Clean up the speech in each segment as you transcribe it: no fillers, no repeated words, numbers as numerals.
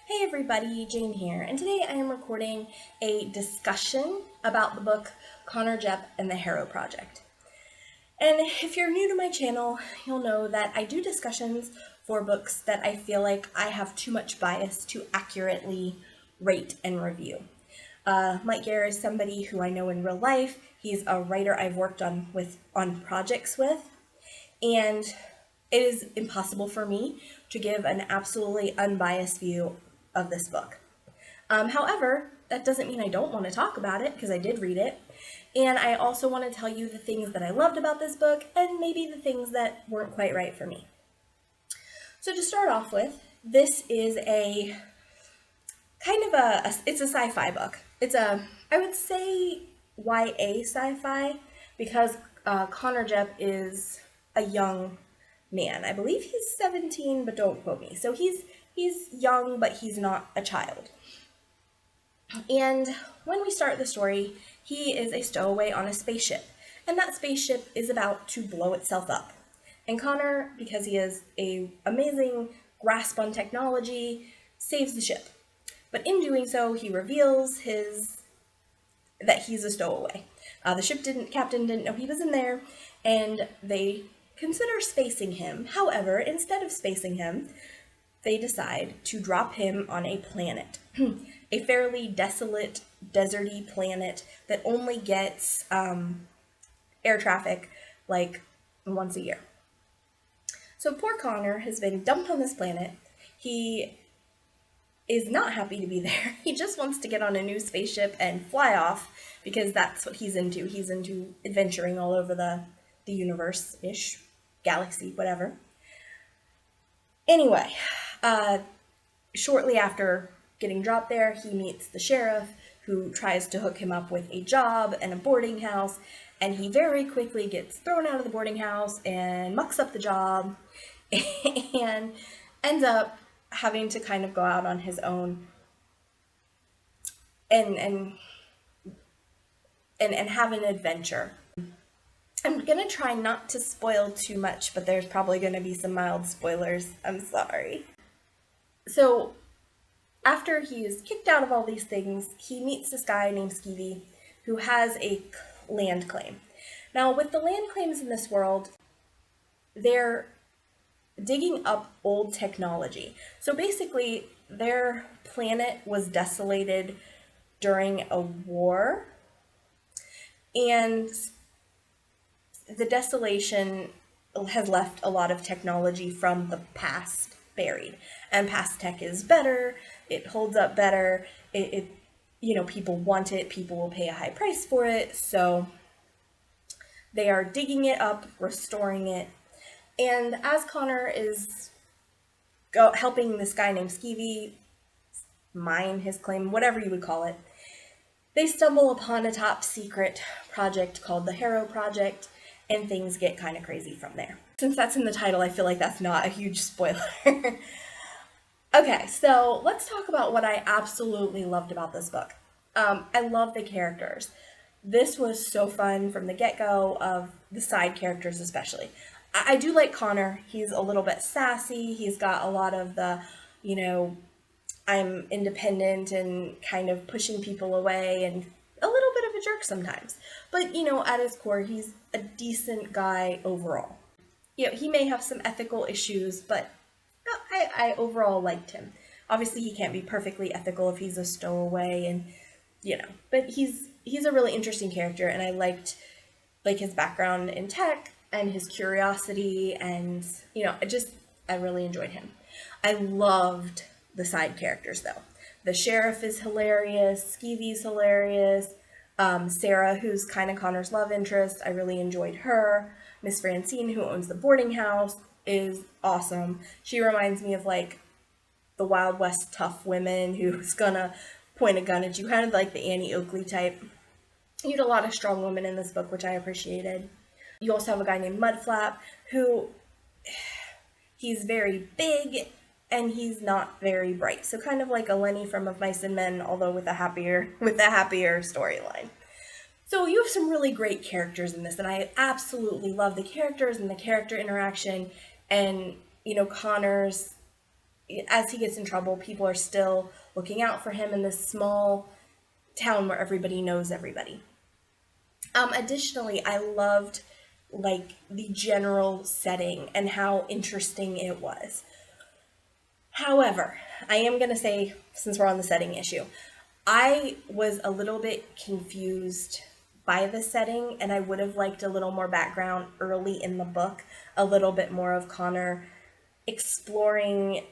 Hey everybody, Jane here, and today I am recording a discussion about the book Conner Gepp and the Harrow Project. And if you're new to my channel, you'll know that I do discussions for books that I feel like I have too much bias to accurately rate and review. Mike Ghere is somebody who I know in real life. He's a writer I've worked on projects with, and it is impossible for me to give an absolutely unbiased view of this book. However, that doesn't mean I don't want to talk about it, because I did read it, and I also want to tell you the things that I loved about this book and maybe the things that weren't quite right for me. So to start off with, this is a kind of it's a sci-fi book. I would say YA sci-fi, because Conner Gepp is a young man. I believe he's 17, but don't quote me. So he's young, but he's not a child. And when we start the story, he is a stowaway on a spaceship, and that spaceship is about to blow itself up. And Conner, because he has an amazing grasp on technology, saves the ship. But in doing so, he reveals that he's a stowaway. The captain didn't know he was in there, and they consider spacing him. However, instead of spacing him, they decide to drop him on a planet, a fairly desolate, deserty planet that only gets air traffic like once a year. So poor Conner has been dumped on this planet. He is not happy to be there. He just wants to get on a new spaceship and fly off, because that's what he's into. He's into adventuring all over the universe-ish, galaxy, whatever. Anyway, shortly after getting dropped there, he meets the sheriff, who tries to hook him up with a job and a boarding house, and he very quickly gets thrown out of the boarding house and mucks up the job and ends up having to kind of go out on his own and have an adventure. I'm gonna try not to spoil too much, but there's probably gonna be some mild spoilers. I'm sorry. So after he is kicked out of all these things, he meets this guy named Skeevy, who has a land claim. Now, with the land claims in this world, they're digging up old technology. So basically, their planet was desolated during a war, and the desolation has left a lot of technology from the past buried. And past tech is better, it holds up better, people want it, people will pay a high price for it, so they are digging it up, restoring it. And as Conner is helping this guy named Skeevy mine his claim, whatever you would call it, they stumble upon a top secret project called the Harrow Project, and things get kind of crazy from there. Since that's in the title, I feel like that's not a huge spoiler. Okay, so let's talk about what I absolutely loved about this book. I love the characters. This was so fun from the get-go, of the side characters especially. I do like Conner. He's a little bit sassy. He's got a lot of the, I'm independent and kind of pushing people away, and a little bit of a jerk sometimes. But, at his core, he's a decent guy overall. He may have some ethical issues, but I overall liked him. Obviously, he can't be perfectly ethical if he's a stowaway, and, but he's a really interesting character, and I liked, his background in tech, and his curiosity, and, I really enjoyed him. I loved the side characters, though. The sheriff is hilarious, Skeevy's hilarious, Sarah, who's kind of Conner's love interest, I really enjoyed her. Miss Francine, who owns the boarding house, is awesome. She reminds me of, the Wild West tough women who's gonna point a gun at you, kind of like the Annie Oakley type. You had a lot of strong women in this book, which I appreciated. You also have a guy named Mudflap, who, he's very big, and he's not very bright. So kind of like a Lenny from Of Mice and Men, although with a happier storyline. So you have some really great characters in this, and I absolutely love the characters and the character interaction, and, Conner's as he gets in trouble, people are still looking out for him in this small town where everybody knows everybody. Additionally, I loved like the general setting and how interesting it was. However, I am going to say, since we're on the setting issue, I was a little bit confused by the setting, and I would have liked a little more background early in the book, a little bit more of Conner exploring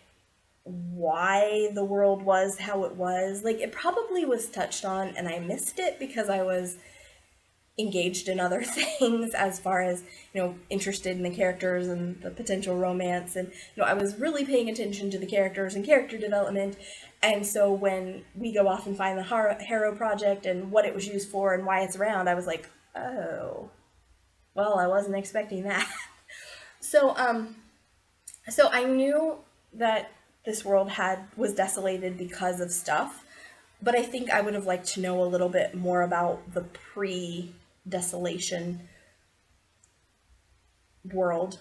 why the world was how it was. Like, it probably was touched on, and I missed it because I was engaged in other things as far as, interested in the characters and the potential romance. And, I was really paying attention to the characters and character development. And so when we go off and find the Harrow Project and what it was used for and why it's around, I was like, oh, well, I wasn't expecting that. So, so I knew that this world was desolated because of stuff, but I think I would have liked to know a little bit more about the pre-desolation world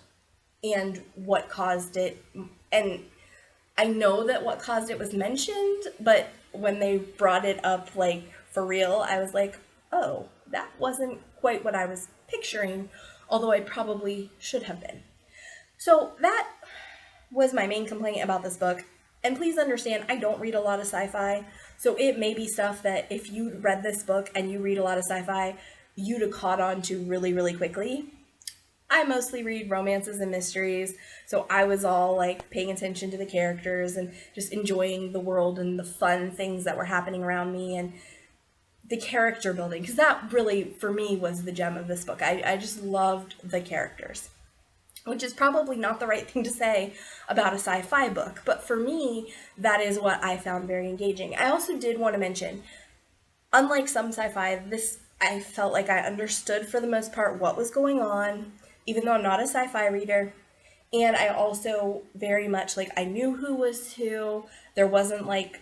and what caused it. And I know that what caused it was mentioned, but when they brought it up, like, for real, I was like, oh, that wasn't quite what I was picturing, although I probably should have been. So that was my main complaint about this book. And please understand, I don't read a lot of sci-fi, so it may be stuff that if you read this book and you read a lot of sci-fi, you'd have caught on to really, really quickly. I mostly read romances and mysteries, so I was all like paying attention to the characters and just enjoying the world and the fun things that were happening around me and the character building, because that really, for me, was the gem of this book. I just loved the characters, which is probably not the right thing to say about a sci-fi book, but for me, that is what I found very engaging. I also did want to mention, unlike some sci-fi, I felt like I understood for the most part what was going on, even though I'm not a sci-fi reader. And I also very much, like, I knew who was who. There wasn't like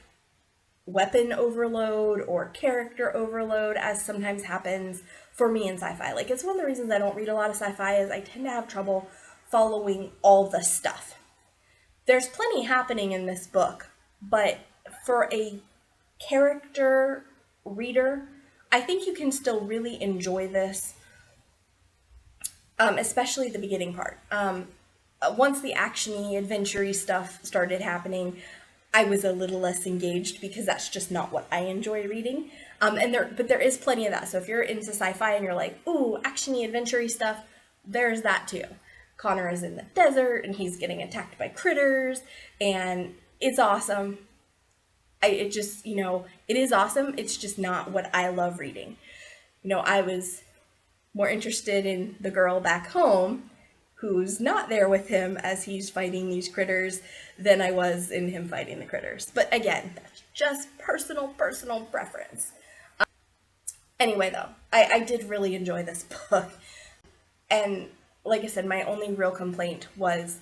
weapon overload or character overload, as sometimes happens for me in sci-fi. Like, it's one of the reasons I don't read a lot of sci-fi is I tend to have trouble following all the stuff. There's plenty happening in this book, but for a character reader, I think you can still really enjoy this, especially the beginning part. Once the action-y, adventure-y stuff started happening, I was a little less engaged because that's just not what I enjoy reading. But there is plenty of that. So if you're into sci-fi and you're like, ooh, action-y, adventure-y stuff, there's that too. Conner is in the desert and he's getting attacked by critters, and it's awesome. It is awesome. It's just not what I love reading. I was more interested in the girl back home who's not there with him as he's fighting these critters than I was in him fighting the critters. But again, that's just personal preference. Anyway, though, I did really enjoy this book. And like I said, my only real complaint was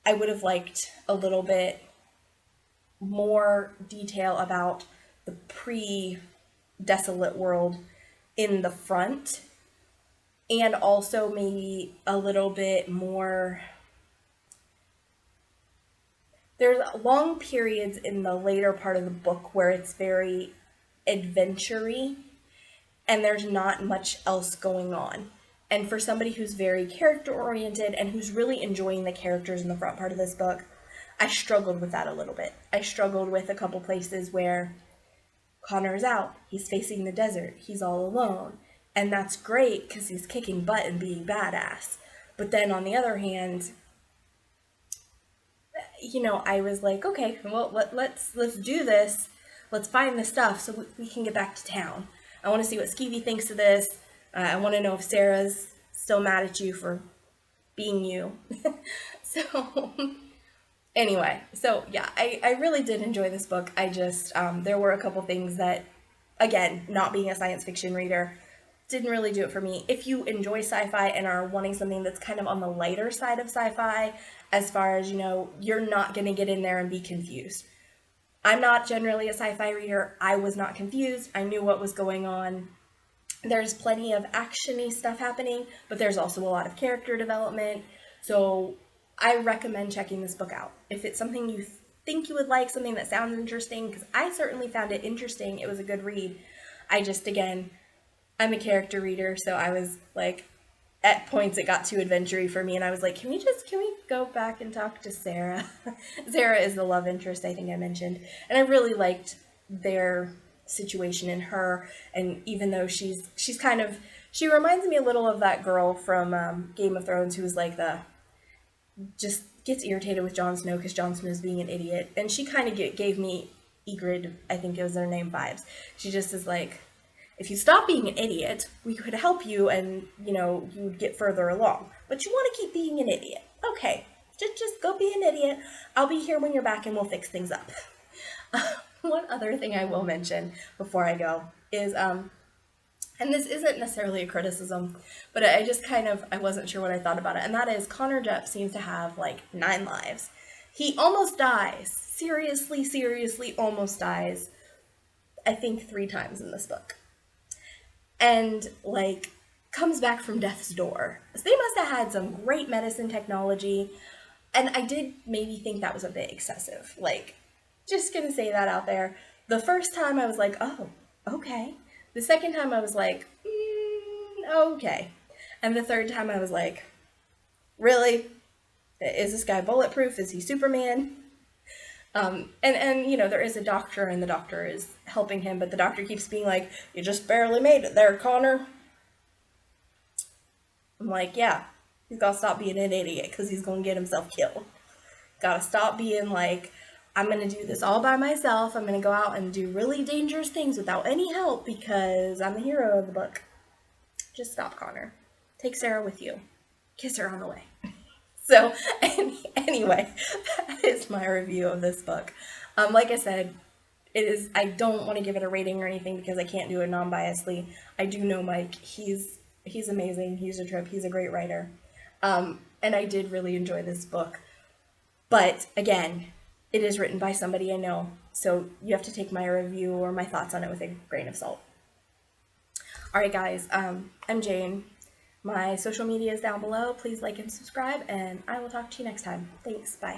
I would have liked a little bit more detail about the pre-desolate world in the front, and also maybe a little bit more. There's long periods in the later part of the book where it's very adventure-y and there's not much else going on. And for somebody who's very character-oriented and who's really enjoying the characters in the front part of this book, I struggled with that a little bit. I struggled with a couple places where Conner's out, he's facing the desert, he's all alone. And that's great because he's kicking butt and being badass. But then on the other hand, I was like, okay, well, let's do this. Let's find the stuff so we can get back to town. I want to see what Skeevy thinks of this. I want to know if Sarah's still mad at you for being you. So anyway, so yeah, I really did enjoy this book. I just, there were a couple things that, again, not being a science fiction reader, didn't really do it for me. If you enjoy sci-fi and are wanting something that's kind of on the lighter side of sci-fi, as far as, you're not going to get in there and be confused. I'm not generally a sci-fi reader. I was not confused. I knew what was going on. There's plenty of action-y stuff happening, but there's also a lot of character development. So I recommend checking this book out. If it's something you think you would like something that sounds interesting, because I certainly found it interesting. It was a good read. I just, again, I'm a character reader, so I was like, at points it got too adventure-y for me, and I was like, can we go back and talk to Sarah? Sarah is the love interest I think I mentioned, and I really liked their situation in her, and even though she's kind of, she reminds me a little of that girl from Game of Thrones who was like just gets irritated with Jon Snow because Jon Snow's being an idiot, and she kind of gave me Ygritte, I think it was her name, vibes. She just is like, if you stop being an idiot, we could help you and, you would get further along. But you want to keep being an idiot. Okay, just go be an idiot. I'll be here when you're back and we'll fix things up. One other thing I will mention before I go is, and this isn't necessarily a criticism, but I just I wasn't sure what I thought about it, and that is Conner Gepp seems to have like 9 lives. He almost dies. Seriously almost dies, I think 3 times in this book. And like comes back from death's door. So they must have had some great medicine technology, and I did maybe think that was a bit excessive. Like, just gonna say that out there. The first time I was like, oh, okay. The second time I was like, okay. And the third time I was like, really? Is this guy bulletproof? Is he Superman? And there is a doctor, and the doctor is helping him, but the doctor keeps being like, you just barely made it there, Conner. I'm like, yeah, he's gotta stop being an idiot, because he's gonna get himself killed. Gotta stop being like, I'm gonna do this all by myself, I'm gonna go out and do really dangerous things without any help, because I'm the hero of the book. Just stop, Conner. Take Sarah with you. Kiss her on the way. So, anyway, that is my review of this book. Like I said, I don't want to give it a rating or anything because I can't do it non-biasedly. I do know Mike. He's amazing. He's a trip. He's a great writer. And I did really enjoy this book. But, again, it is written by somebody I know, so you have to take my review or my thoughts on it with a grain of salt. Alright, guys, I'm Jane. My social media is down below. Please like and subscribe, and I will talk to you next time. Thanks. Bye.